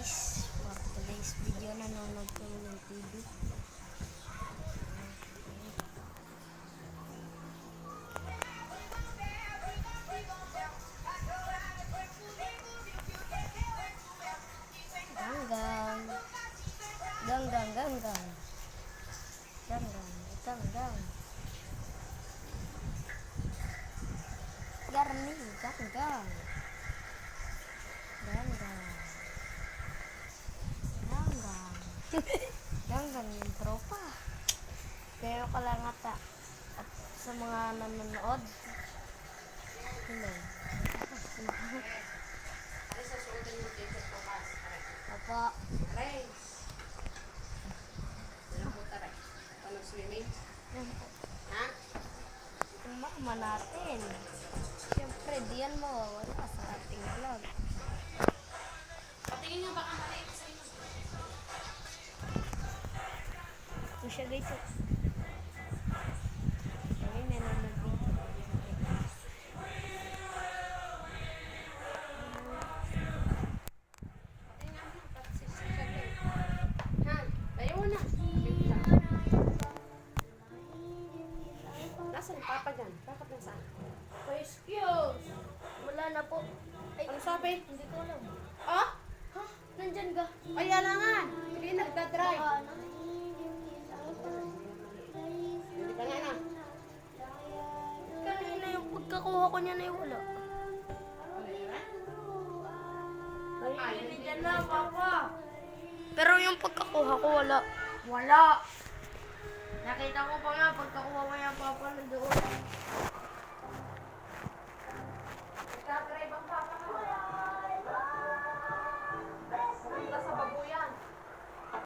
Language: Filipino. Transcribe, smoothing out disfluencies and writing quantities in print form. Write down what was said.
guys, for today's video nanonood kami ng TV. Ganggang ganggang ganggang ganggang ganggang garni ganggang ganggang ganggang ganggang yung tropa. Kayo ka lang ata at sa mga nanonood. Hello. Apa? Aray. Wala po taray. Paano swimming? Ha? Yung mama natin. Siyempre, diyan mawawala sa ating vlog. Patingin nga baka maliit sa inyo. Ito siya guys. Kami nanonood dito. Patingin nga mo. Ha? Tayo na. Nasaan yung papa dyan? Papa nasaan? Excuse! Wala na po. Ay, Ano sabi? hindi ko alam. Ah? Ha? Nandyan ka? Kaya na nga. Hindi nagdadrive. Hindi ka na na. Kanina yung pagkakuha ko niya na yung wala. Ay, Nandyan na, papa. Pero yung pagkakuha ko wala. Wala. Nakita ko pa nga pagkakuha mo yung papa nandoon. nagdadrive ang